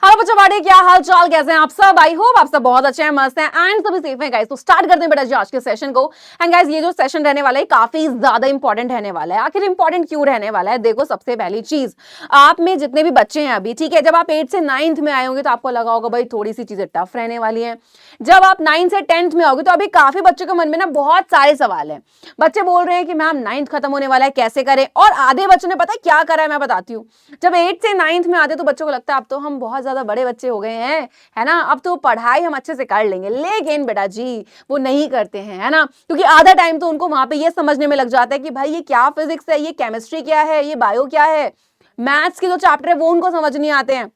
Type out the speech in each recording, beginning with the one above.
Hello बच्चों, बाड़ी क्या हाल चाल, कैसे हैं आप सब? आई होप आप सब बहुत अच्छे हैं, मस्त हैं एंड सभी सेफ हैं गाइस। तो स्टार्ट करते हैं बेटा जी आज के सेशन को। एंड गाइस, ये जो सेशन रहने वाला है काफी ज्यादा इंपॉर्टेंट रहने वाला है। आखिर इंपॉर्टेंट क्यों रहने वाला है? देखो, सबसे पहली चीज, आप में जितने भी बच्चे हैं अभी, ठीक है, जब आप 8 से 9th में आए होंगे तो आपको लगा होगा भाई थोड़ी सी चीजें टफ रहने वाली है। जब आप 9 से 10th में आओगे तो अभी काफी बच्चों के मन में ना बहुत सारे सवाल हैं। बच्चे बोल रहे हैं कि मैम 9th खत्म होने वाला है, कैसे करें? और आधे बच्चों ने पता है क्या करा है, मैं बताती हूँ। जब 8 से 9th में आते तो बच्चों को लगता है अब तो हम बहुत ज्यादा बड़े बच्चे हो गए हैं, है ना, अब तो पढ़ाई हम अच्छे से कर लेंगे। लेकिन बेटा जी वो नहीं करते हैं, है ना, क्योंकि आधा टाइम तो उनको वहां पे ये समझने में लग जाता है कि भाई ये क्या फिजिक्स है, ये केमिस्ट्री क्या है, ये बायो क्या है, मैथ्स के जो चैप्टर है वो उनको समझ नहीं आते हैं।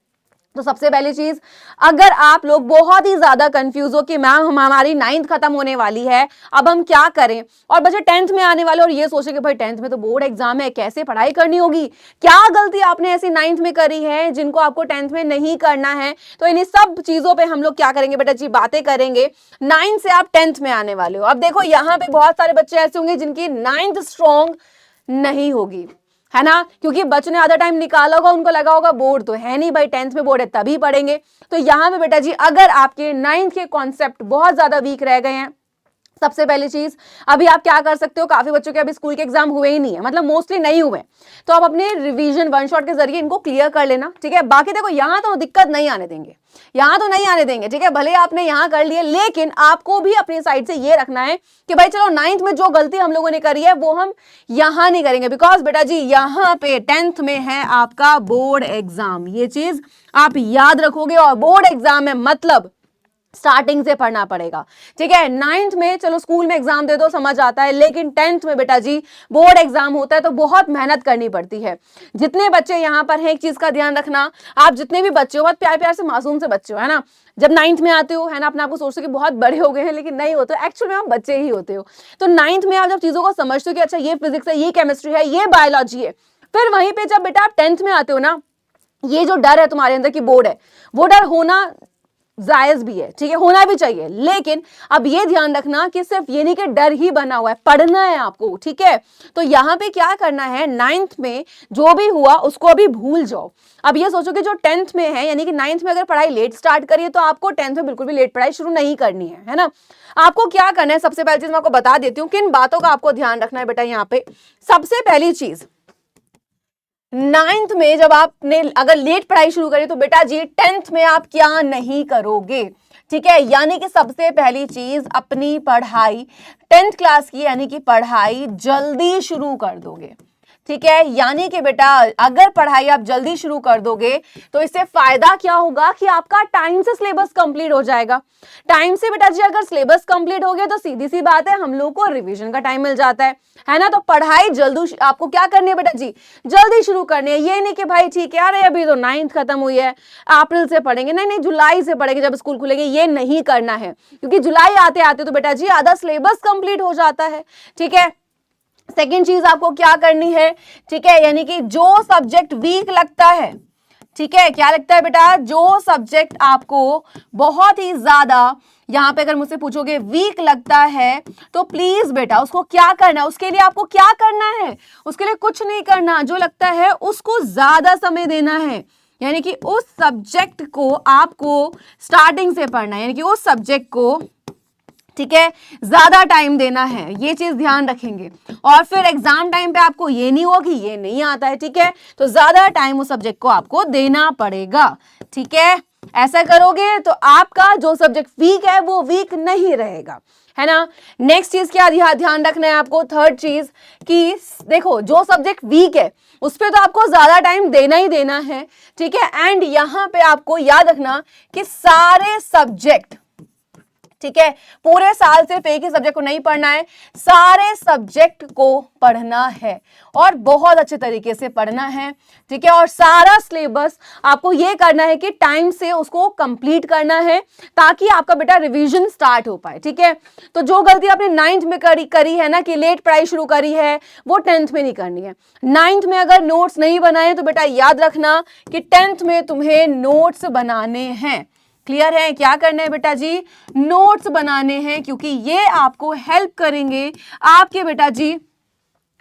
तो सबसे पहली चीज, अगर आप लोग बहुत ही ज्यादा कंफ्यूज हो कि मैम हमारी 9th खत्म होने वाली है, अब हम क्या करें, और बच्चे 10th में आने वाले और ये सोचे कि भाई 10th में तो बोर्ड एग्जाम है, कैसे पढ़ाई करनी होगी, क्या गलती आपने ऐसी 9th में करी है जिनको आपको 10th में नहीं करना है। तो इन सब चीजों पे हम लोग क्या करेंगे बेटा जी, बातें करेंगे। 9th से आप 10th में आने वाले हो। अब देखो यहाँ पे बहुत सारे बच्चे ऐसे होंगे जिनकी 9th स्ट्रॉन्ग नहीं होगी, है ना, क्योंकि बच्चों ने आधा टाइम निकाला होगा, उनको लगा होगा बोर्ड तो है नहीं भाई, 10th में बोर्ड है तभी पढ़ेंगे। तो यहां पे बेटा जी अगर आपके 9th के कॉन्सेप्ट बहुत ज्यादा वीक रह गए हैं, सबसे पहली चीज अभी आप क्या कर सकते हो, काफी बच्चों के अभी स्कूल के एग्जाम हुए ही नहीं है, मतलब मोस्टली नहीं हुए, तो आप अपने रिवीजन वन शॉट के जरिए इनको क्लियर कर लेना, ठीक है। बाकी देखो यहाँ तो दिक्कत नहीं आने देंगे, यहाँ तो नहीं आने देंगे, ठीक है। भले आपने यहाँ कर लिए, लेकिन आपको भी अपनी साइड से ये रखना है कि भाई चलो 9th में जो गलती हम लोगों ने करी है वो हम यहाँ नहीं करेंगे, बिकॉज बेटा जी यहाँ पे 10th में है आपका बोर्ड एग्जाम। ये चीज आप याद रखोगे, और बोर्ड एग्जाम में मतलब स्टार्टिंग से पढ़ना पड़ेगा, ठीक है। 9th में चलो स्कूल में एग्जाम दे दो, समझ आता है, लेकिन 10th में बेटा जी बोर्ड एग्जाम होता है तो बहुत मेहनत करनी पड़ती है। जितने बच्चे यहाँ पर हैं एक चीज का ध्यान रखना, आप जितने भी बच्चे हो बहुत प्यार प्यार से मासूम से बच्चे हो, है ना, जब 9th में आते हो, है ना, अपने आपको सोचते हो कि बहुत बड़े हो गए हैं, लेकिन नहीं होते, एक्चुअल में आप बच्चे ही होते हो। तो 9th में आप जब चीजों को समझते हो कि अच्छा ये फिजिक्स है, ये केमिस्ट्री है, ये बायोलॉजी है, फिर वहीं पे जब बेटा आप 10th में आते हो ना, ये जो डर है तुम्हारे अंदर की बोर्ड है, वो डर होना जायज भी है, ठीक है, होना भी चाहिए। लेकिन अब ये ध्यान रखना कि सिर्फ ये नहीं कि डर ही बना हुआ है, पढ़ना है आपको, ठीक है। तो यहाँ पे क्या करना है, 9th में जो भी हुआ उसको अभी भूल जाओ। अब ये सोचो कि जो 10th में है, यानी कि 9th में अगर पढ़ाई लेट स्टार्ट करिए तो आपको 10th में बिल्कुल भी लेट पढ़ाई शुरू नहीं करनी है ना। आपको क्या करना है, सबसे पहली चीज मैं आपको बता देती हूँ किन बातों का आपको ध्यान रखना है बेटा। यहाँ पे सबसे पहली चीज, 9th में जब आपने अगर लेट पढ़ाई शुरू करी तो बेटा जी 10th में आप क्या नहीं करोगे, ठीक है। यानी कि सबसे पहली चीज अपनी पढ़ाई 10th क्लास की, यानी कि पढ़ाई जल्दी शुरू कर दोगे, ठीक है। यानी कि बेटा अगर पढ़ाई आप जल्दी शुरू कर दोगे तो इससे फायदा क्या होगा कि आपका टाइम से सिलेबस कंप्लीट हो जाएगा। टाइम से बेटा जी अगर सिलेबस कंप्लीट हो गया तो सीधी सी बात है हम लोग को रिवीजन का टाइम मिल जाता है ना। तो पढ़ाई जल्दी आपको क्या करनी है बेटा जी, जल्दी शुरू करनी है। ये नहीं कि भाई ठीक है अरे अभी तो 9th खत्म हुई है, अप्रैल से पढ़ेंगे, नहीं नहीं जुलाई से पढ़ेंगे जब स्कूल खुलेंगे, ये नहीं करना है, क्योंकि जुलाई आते आते तो बेटा जी आधा सिलेबस कंप्लीट हो जाता है, ठीक है। सेकेंड चीज आपको क्या करनी है, ठीक है, यानी कि जो सब्जेक्ट वीक लगता है, ठीक है, क्या लगता है बेटा, जो सब्जेक्ट आपको बहुत ही ज्यादा यहां पे अगर मुझसे पूछोगे वीक लगता है तो प्लीज बेटा उसको क्या करना है, उसके लिए आपको क्या करना है, उसके लिए कुछ नहीं करना, जो लगता है उसको ज्यादा समय देना है। यानी कि उस सब्जेक्ट को आपको स्टार्टिंग से पढ़ना है, यानी कि उस सब्जेक्ट को, ठीक है, ज्यादा टाइम देना है, ये चीज ध्यान रखेंगे। और फिर एग्जाम टाइम पे आपको ये नहीं होगी, ये नहीं आता है, ठीक है, तो ज्यादा टाइम उस सब्जेक्ट को आपको देना पड़ेगा, ठीक है। ऐसा करोगे तो आपका जो सब्जेक्ट वीक है वो वीक नहीं रहेगा, है ना। नेक्स्ट चीज क्या ध्यान रखना है आपको, थर्ड चीज कि देखो जो सब्जेक्ट वीक है उस पर तो आपको ज्यादा टाइम देना ही देना है, ठीक है। एंड यहां पे आपको याद रखना कि सारे सब्जेक्ट, ठीक है, पूरे साल सिर्फ एक ही सब्जेक्ट को नहीं पढ़ना है, सारे सब्जेक्ट को पढ़ना है और बहुत अच्छे तरीके से पढ़ना है, ठीक है। और सारा सिलेबस आपको ये करना है कि टाइम से उसको कंप्लीट करना है ताकि आपका बेटा रिवीजन स्टार्ट हो पाए, ठीक है। तो जो गलती आपने 9th में करी है ना कि लेट पढ़ाई शुरू करी है, वो 10th में नहीं करनी है। 9th में अगर नोट्स नहीं बनाए तो बेटा याद रखना कि 10th में तुम्हें नोट्स बनाने हैं। क्लियर है, क्या करना है बेटा जी, नोट्स बनाने हैं, क्योंकि ये आपको हेल्प करेंगे आपके बेटा जी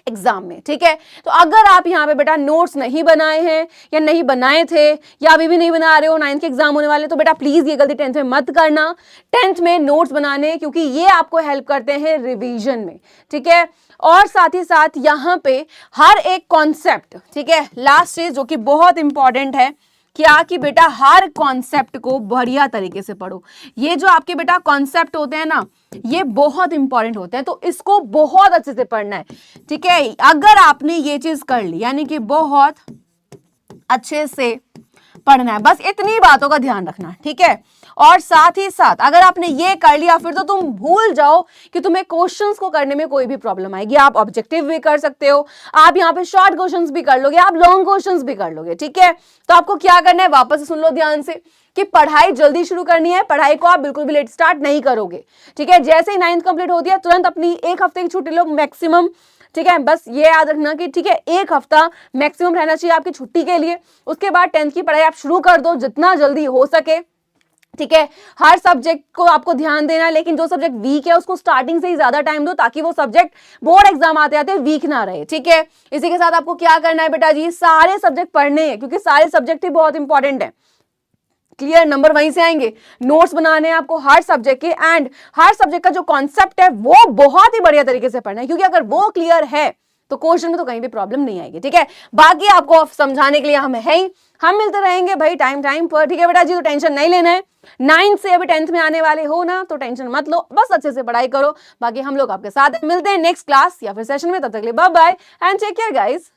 एग्जाम में, ठीक है। तो अगर आप यहाँ पे बेटा नोट्स नहीं बनाए हैं या नहीं बनाए थे या अभी भी नहीं बना रहे हो, 9th के एग्जाम होने वाले, तो बेटा प्लीज ये गलती 10th में मत करना। 10th में नोट्स बनाने, क्योंकि ये आपको हेल्प करते हैं रिवीजन में, ठीक है। और साथ ही साथ यहाँ पे हर एक कॉन्सेप्ट, ठीक है, लास्ट चीज जो कि बहुत इंपॉर्टेंट है, क्या कि बेटा हर कॉन्सेप्ट को बढ़िया तरीके से पढ़ो। ये जो आपके बेटा कॉन्सेप्ट होते हैं ना, ये बहुत इंपॉर्टेंट होते हैं, तो इसको बहुत अच्छे से पढ़ना है, ठीक है। अगर आपने ये चीज कर ली, यानी कि बहुत अच्छे से पढ़ना है, बस इतनी बातों का ध्यान रखना, ठीक है। और साथ ही साथ अगर आपने ये कर लिया, फिर तो तुम भूल जाओ कि तुम्हें क्वेश्चंस को करने में कोई भी प्रॉब्लम आएगी। आप ऑब्जेक्टिव भी कर सकते हो, आप यहाँ पे शॉर्ट क्वेश्चंस भी कर लोगे, आप लॉन्ग क्वेश्चंस भी कर लोगे, ठीक है। तो आपको क्या करना है, वापस से सुन लो ध्यान से कि पढ़ाई जल्दी शुरू करनी है, पढ़ाई को आप बिल्कुल भी लेट स्टार्ट नहीं करोगे, ठीक है। जैसे ही 9th कंप्लीट होती है, तुरंत अपनी 1 हफ्ते की छुट्टी लो मैक्सिमम, ठीक है। बस ये याद रखना कि ठीक है 1 हफ्ता मैक्सिमम रहना चाहिए आपकी छुट्टी के लिए। उसके बाद 10th की पढ़ाई आप शुरू कर दो जितना जल्दी हो सके, ठीक है। हर सब्जेक्ट को आपको ध्यान देना है, लेकिन जो सब्जेक्ट वीक है उसको स्टार्टिंग से ही ज्यादा टाइम दो, ताकि वो सब्जेक्ट बोर्ड एग्जाम आते आते वीक ना रहे, ठीक है। इसी के साथ आपको क्या करना है बेटा जी, सारे सब्जेक्ट पढ़ने हैं, क्योंकि सारे सब्जेक्ट ही बहुत इंपॉर्टेंट है। क्लियर, नंबर वहीं से आएंगे। नोट्स बनाने हैं आपको हर सब्जेक्ट के, एंड हर सब्जेक्ट का जो कॉन्सेप्ट है वो बहुत ही बढ़िया तरीके से पढ़ना है, क्योंकि अगर वो क्लियर है तो क्वेश्चन में तो कहीं भी प्रॉब्लम नहीं आएगी, ठीक है। बाकी आपको समझाने के लिए हम है ही, हम मिलते रहेंगे भाई टाइम टाइम पर, ठीक है बेटा जी। तो टेंशन नहीं लेना है, 9th से अभी 10th में आने वाले हो ना, तो टेंशन मत लो, बस अच्छे से पढ़ाई करो। बाकी हम लोग आपके साथ मिलते हैं नेक्स्ट क्लास या फिर सेशन में, तब तक के लिए bye bye and take care guys.